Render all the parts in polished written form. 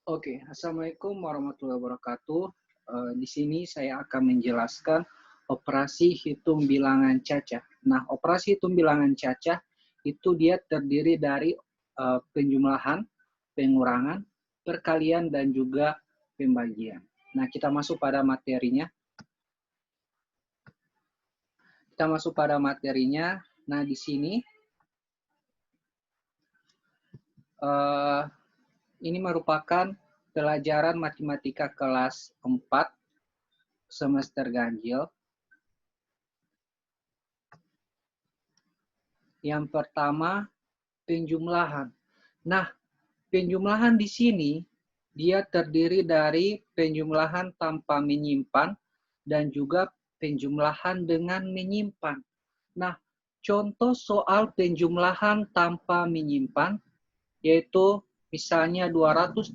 Oke, Assalamualaikum warahmatullahi wabarakatuh. Di sini saya akan menjelaskan operasi hitung bilangan cacah. Nah, operasi hitung bilangan cacah itu dia terdiri dari penjumlahan, pengurangan, perkalian, dan juga pembagian. Nah, kita masuk pada materinya. Nah, di sini ini merupakan pelajaran matematika kelas 4 semester ganjil. Yang pertama, penjumlahan. Nah, penjumlahan di sini dia terdiri dari penjumlahan tanpa menyimpan dan juga penjumlahan dengan menyimpan. Nah, contoh soal penjumlahan tanpa menyimpan yaitu misalnya 235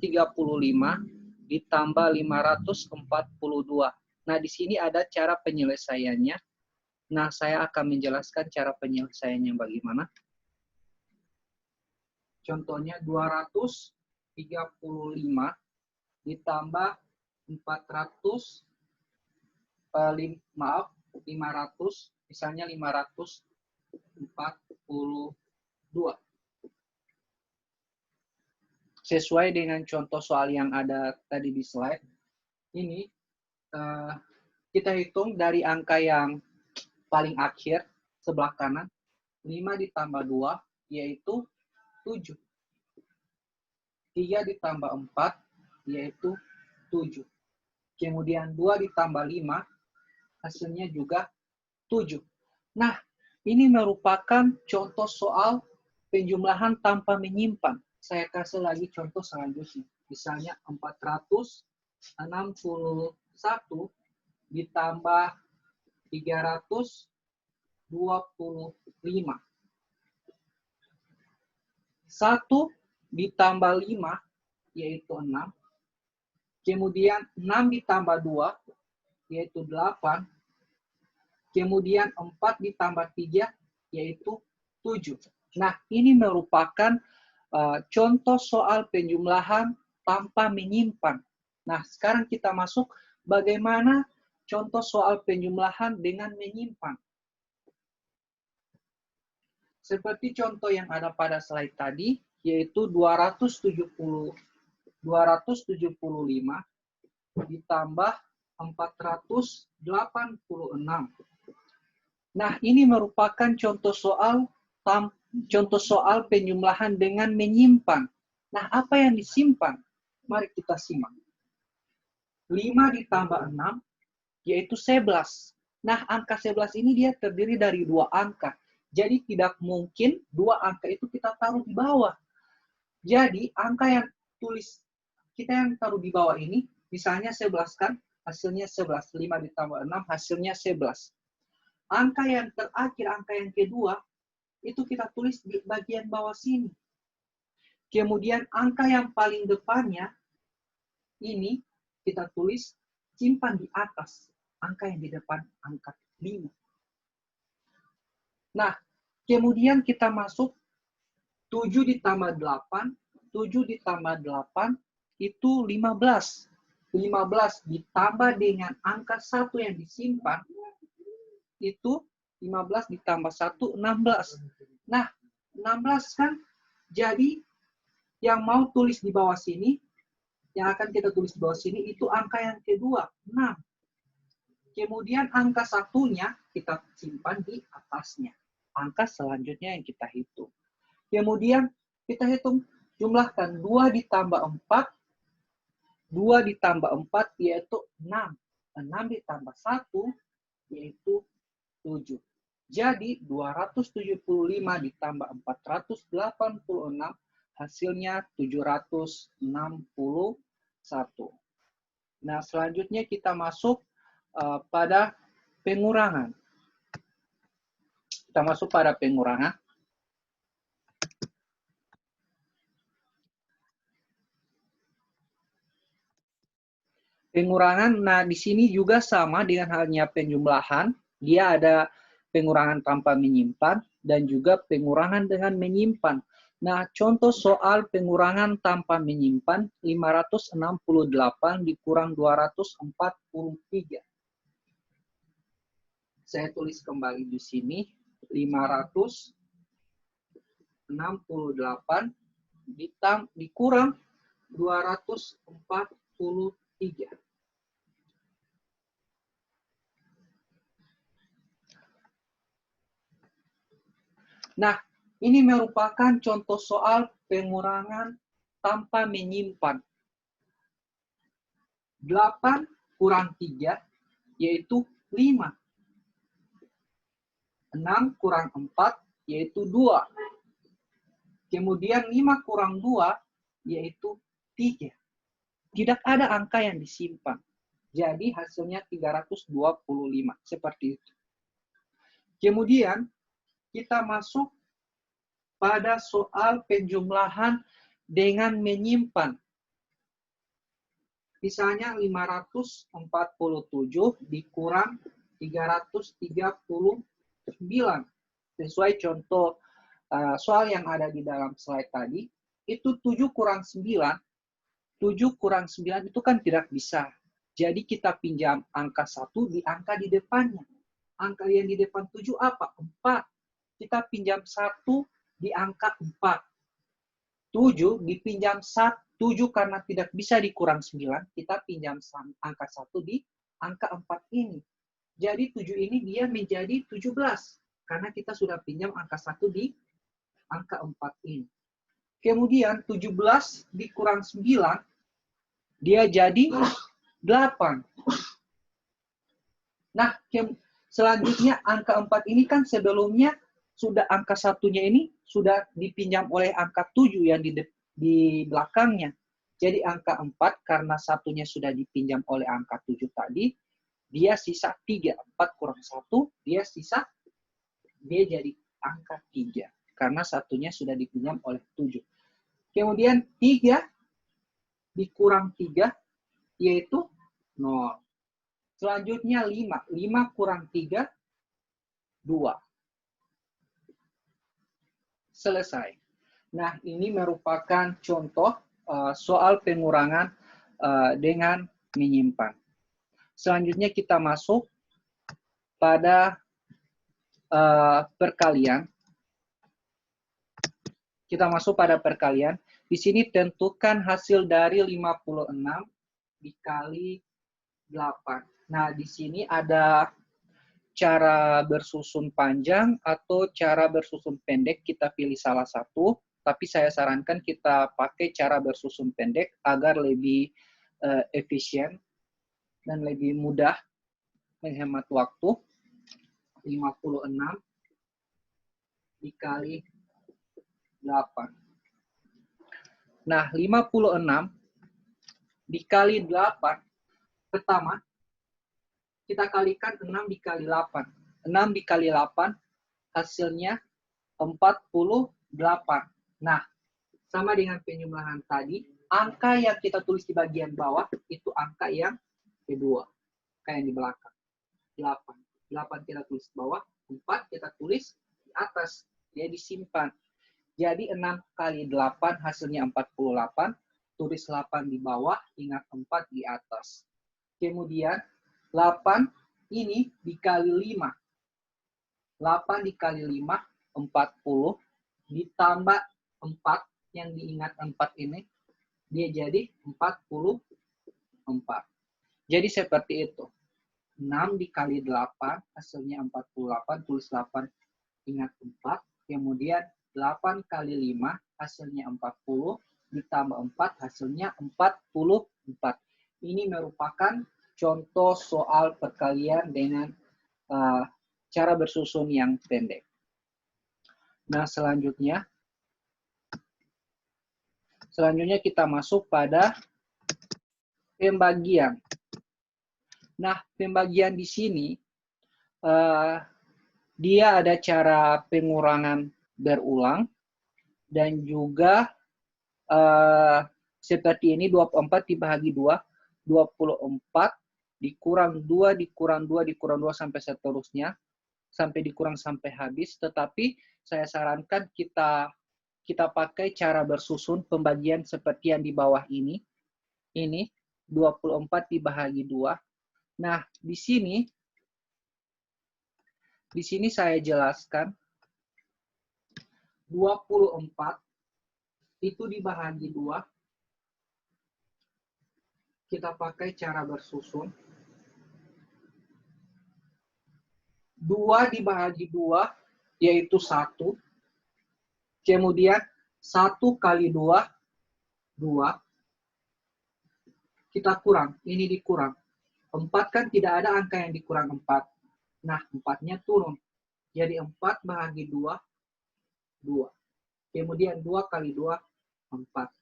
ditambah 542. Nah, di sini ada cara penyelesaiannya. Nah, saya akan menjelaskan cara penyelesaiannya bagaimana. Contohnya 235 ditambah 500, misalnya 542. Sesuai dengan contoh soal yang ada tadi di slide, ini kita hitung dari angka yang paling akhir, sebelah kanan, 5 ditambah 2, yaitu 7. 3 ditambah 4, yaitu 7. Kemudian 2 ditambah 5, hasilnya juga 7. Nah, ini merupakan contoh soal penjumlahan tanpa menyimpan. Saya kasih lagi contoh selanjutnya. Misalnya 461 ditambah 325. 1 ditambah 5, yaitu 6. Kemudian 6 ditambah 2, yaitu 8. Kemudian 4 ditambah 3, yaitu 7. Nah, ini merupakan contoh soal penjumlahan tanpa menyimpan. Nah, sekarang kita masuk bagaimana contoh soal penjumlahan dengan menyimpan. Seperti contoh yang ada pada slide tadi, yaitu 275 ditambah 486. Nah, ini merupakan contoh soal penjumlahan dengan menyimpan. Nah, apa yang disimpan? Mari kita simak. 5 ditambah 6, yaitu 11. Nah, angka 11 ini dia terdiri dari 2 angka. Jadi, tidak mungkin 2 angka itu kita taruh di bawah. Jadi, angka yang kita yang taruh di bawah ini, misalnya 11 kan, hasilnya 11. 5 ditambah 6, hasilnya 11. Angka yang terakhir, angka yang kedua, itu kita tulis di bagian bawah sini. Kemudian angka yang paling depannya, ini kita tulis simpan di atas. Angka yang di depan, angka 5. Nah, kemudian kita masuk 7 ditambah 8. 7 ditambah 8 itu 15. 15 ditambah dengan angka 1 yang disimpan, itu 15 ditambah 1, 16. Nah, 16 kan, jadi yang mau tulis di bawah sini, yang akan kita tulis di bawah sini, itu angka yang kedua, 6. Kemudian angka satunya kita simpan di atasnya. Angka selanjutnya yang kita hitung. Kemudian kita hitung, jumlahkan 2 ditambah 4. 2 ditambah 4 yaitu 6. 6 ditambah 1 yaitu 7. Jadi 275 ditambah 486 hasilnya 761. Nah, selanjutnya kita masuk pada pengurangan. Kita masuk pada pengurangan. Pengurangan, nah di sini juga sama dengan halnya penjumlahan. Dia ada pengurangan tanpa menyimpan dan juga pengurangan dengan menyimpan. Nah, contoh soal pengurangan tanpa menyimpan 568 dikurang 243. Saya tulis kembali di sini 568 dikurang 243. Nah, ini merupakan contoh soal pengurangan tanpa menyimpan. 8 kurang 3 yaitu 5. 6 kurang 4 yaitu 2. Kemudian 5 kurang 2 yaitu 3. Tidak ada angka yang disimpan. Jadi hasilnya 325. Seperti itu. Kemudian kita masuk pada soal penjumlahan dengan menyimpan. Misalnya 547 dikurang 339. Sesuai contoh soal yang ada di dalam slide tadi, itu 7 kurang 9. 7 kurang 9 itu kan tidak bisa. Jadi kita pinjam angka 1 di angka di depannya. Angka yang di depan 7 apa? 4. Kita pinjam 1 di angka 4. 7 dipinjam 7 karena tidak bisa dikurang 9, kita pinjam angka 1 di angka 4 ini. Jadi 7 ini dia menjadi 17 karena kita sudah pinjam angka 1 di angka 4 ini. Kemudian 17 dikurang 9 dia jadi 8. Nah, selanjutnya angka 4 ini kan sebelumnya sudah angka satunya ini sudah dipinjam oleh angka 7 yang di belakangnya. Jadi angka 4 karena satunya sudah dipinjam oleh angka 7 tadi, dia sisa 3. 4 kurang 1, dia jadi angka 3. Karena satunya sudah dipinjam oleh 7. Kemudian 3 dikurang 3, yaitu 0. Selanjutnya 5. 5 kurang 3, 2. Selesai. Nah, ini merupakan contoh soal pengurangan dengan menyimpan. Selanjutnya kita masuk pada perkalian. Kita masuk pada perkalian. Di sini tentukan hasil dari 56 dikali 8. Nah, di sini ada cara bersusun panjang atau cara bersusun pendek, kita pilih salah satu. Tapi saya sarankan kita pakai cara bersusun pendek agar lebih efisien dan lebih mudah menghemat waktu. 56 dikali 8. Nah, 56 dikali 8, pertama, kita kalikan 6 dikali 8. 6 dikali 8, hasilnya 48. Nah, sama dengan penjumlahan tadi, angka yang kita tulis di bagian bawah, itu angka yang kedua. Angka yang di belakang. 8. 8 kita tulis di bawah, 4 kita tulis di atas. Dia disimpan. Jadi 6 kali 8 hasilnya 48. Tulis 8 di bawah, ingat 4 di atas. Kemudian 8 ini dikali 5. 8 dikali 5, 40. Ditambah 4, yang diingat 4 ini, dia jadi 44. Jadi seperti itu. 6 dikali 8, hasilnya 48. Tulis 8, ingat 4. Kemudian 8 kali 5, hasilnya 40. Ditambah 4, hasilnya 44. Ini merupakan contoh soal perkalian dengan cara bersusun yang pendek. Nah, selanjutnya kita masuk pada pembagian. Nah, pembagian di sini dia ada cara pengurangan berulang dan juga seperti ini 24 dibagi 2, 24 dikurang 2, dikurang 2, dikurang 2 sampai seterusnya, sampai dikurang sampai habis. Tetapi saya sarankan kita kita pakai cara bersusun pembagian seperti yang di bawah ini. Ini 24 dibagi 2. Nah, di sini saya jelaskan 24 itu dibagi 2. Kita pakai cara bersusun. 2 dibagi 2 yaitu 1. Kemudian 1 kali 2, 2. Kita kurang, ini dikurang. 4 kan tidak ada angka yang dikurang 4. Nah, 4-nya turun. Jadi 4 bahagi 2, 2. Kemudian 2 kali 2, 4.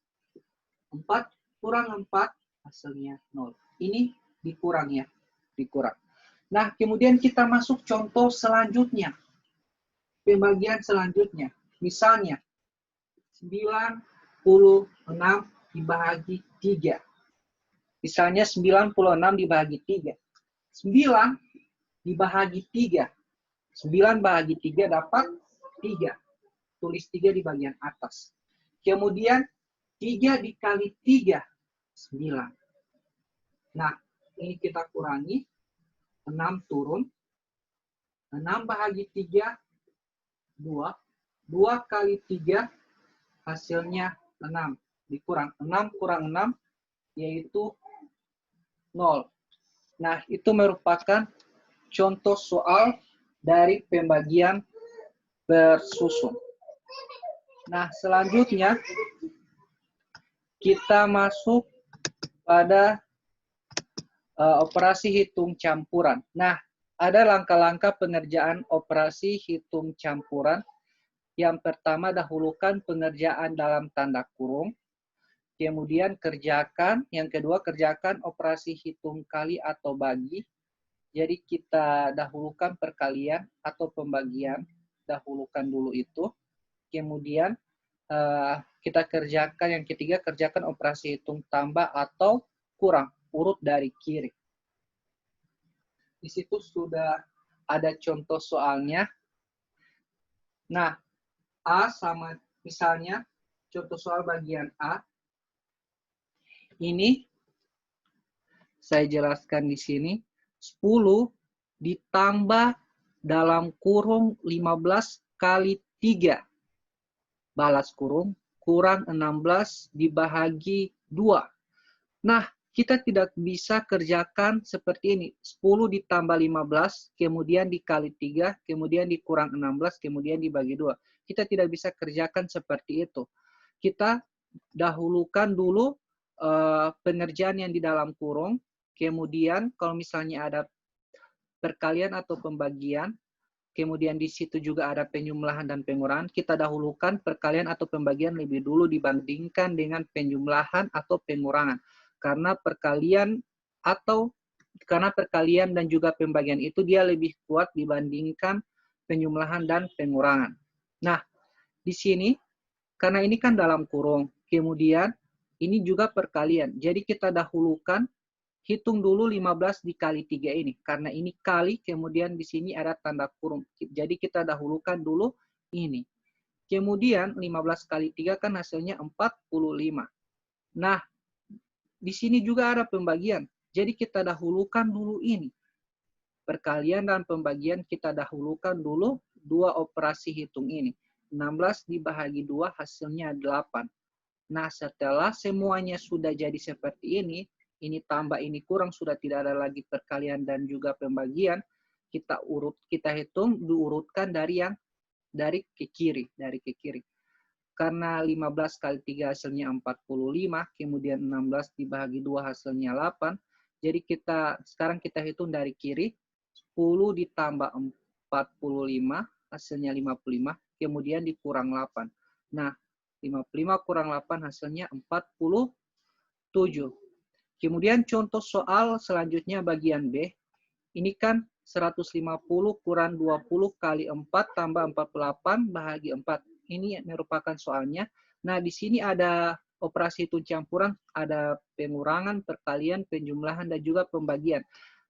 4 kurang 4, hasilnya 0. Ini dikurang ya, dikurang. Nah, kemudian kita masuk contoh selanjutnya. Pembagian selanjutnya. Misalnya, 96 dibagi 3. Misalnya 96 dibagi 3. 9 dibagi 3. 9 bahagi 3 dapat 3. Tulis 3 di bagian atas. Kemudian 3 dikali 3, 9. Nah, ini kita kurangi. 6 turun. 6 bahagi 3, 2. 2 kali 3, hasilnya 6. Dikurang. 6 kurang 6, yaitu 0. Nah, itu merupakan contoh soal dari pembagian bersusun. Nah, selanjutnya kita masuk pada operasi hitung campuran. Nah, ada langkah-langkah pengerjaan operasi hitung campuran. Yang pertama, dahulukan pengerjaan dalam tanda kurung. Kemudian kerjakan. Yang kedua, kerjakan operasi hitung kali atau bagi. Jadi kita dahulukan perkalian atau pembagian. Dahulukan dulu itu. Kemudian kita kerjakan yang ketiga, kerjakan operasi hitung tambah atau kurang. Urut dari kiri. Di situ sudah ada contoh soalnya. Nah, A sama misalnya contoh soal bagian A. Ini saya jelaskan di sini. 10 ditambah dalam kurung 15 kali 3. Balas kurung kurang 16 dibagi 2. Nah, kita tidak bisa kerjakan seperti ini. 10 ditambah 15, kemudian dikali 3, kemudian dikurang 16, kemudian dibagi 2. Kita tidak bisa kerjakan seperti itu. Kita dahulukan dulu pengerjaan yang di dalam kurung. Kemudian kalau misalnya ada perkalian atau pembagian, kemudian di situ juga ada penjumlahan dan pengurangan, kita dahulukan perkalian atau pembagian lebih dulu dibandingkan dengan penjumlahan atau pengurangan. Karena perkalian dan juga pembagian itu dia lebih kuat dibandingkan penjumlahan dan pengurangan. Nah, di sini karena ini kan dalam kurung, kemudian ini juga perkalian. Jadi kita dahulukan, hitung dulu 15 dikali 3 ini. Karena ini kali, kemudian di sini ada tanda kurung. Jadi kita dahulukan dulu ini. Kemudian 15 kali 3 kan hasilnya 45. Nah, di sini juga ada pembagian. Jadi kita dahulukan dulu ini. Perkalian dan pembagian kita dahulukan dulu dua operasi hitung ini. 16 dibagi 2 hasilnya 8. Nah, setelah semuanya sudah jadi seperti ini tambah, ini kurang, sudah tidak ada lagi perkalian dan juga pembagian, kita hitung, diurutkan dari ke kiri. Karena 15 kali 3 hasilnya 45, kemudian 16 dibagi 2 hasilnya 8. Jadi sekarang kita hitung dari kiri, 10 ditambah 45 hasilnya 55, kemudian dikurang 8. Nah, 55 kurang 8 hasilnya 47. Kemudian contoh soal selanjutnya bagian B. Ini kan 150 kurang 20 kali 4 tambah 48 bahagi 4. Ini merupakan soalnya. Nah, di sini ada operasi hitung campuran, ada pengurangan, perkalian, penjumlahan, dan juga pembagian.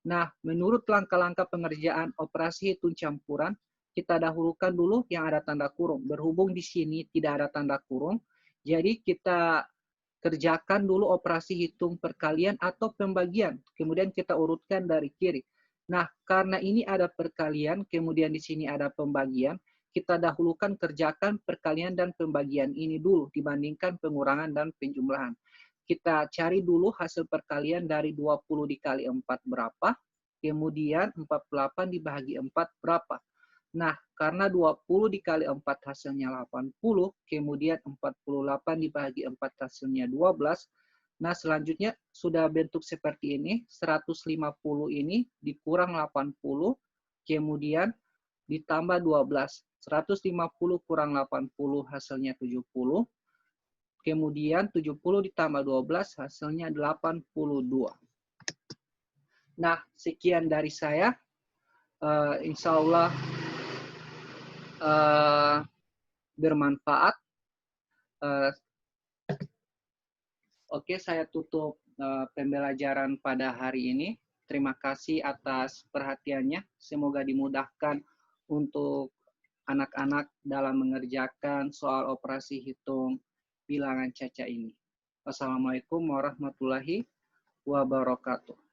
Nah, menurut langkah-langkah pengerjaan operasi hitung campuran, kita dahulukan dulu yang ada tanda kurung. Berhubung di sini tidak ada tanda kurung, jadi kita kerjakan dulu operasi hitung perkalian atau pembagian. Kemudian kita urutkan dari kiri. Nah, karena ini ada perkalian, kemudian di sini ada pembagian, kita dahulukan kerjakan perkalian dan pembagian ini dulu dibandingkan pengurangan dan penjumlahan. Kita cari dulu hasil perkalian dari 20 dikali 4 berapa, kemudian 48 dibagi 4 berapa. Nah, karena 20 dikali 4 hasilnya 80, kemudian 48 dibagi 4 hasilnya 12. Nah, selanjutnya sudah bentuk seperti ini, 150 ini dikurang 80, kemudian ditambah 12. 150 kurang 80 hasilnya 70, kemudian 70 ditambah 12 hasilnya 82. Nah, sekian dari saya. Insya Allah bermanfaat. Oke, saya tutup pembelajaran pada hari ini. Terima kasih atas perhatiannya. Semoga dimudahkan untuk anak-anak dalam mengerjakan soal operasi hitung bilangan caca ini. Wassalamualaikum warahmatullahi wabarakatuh.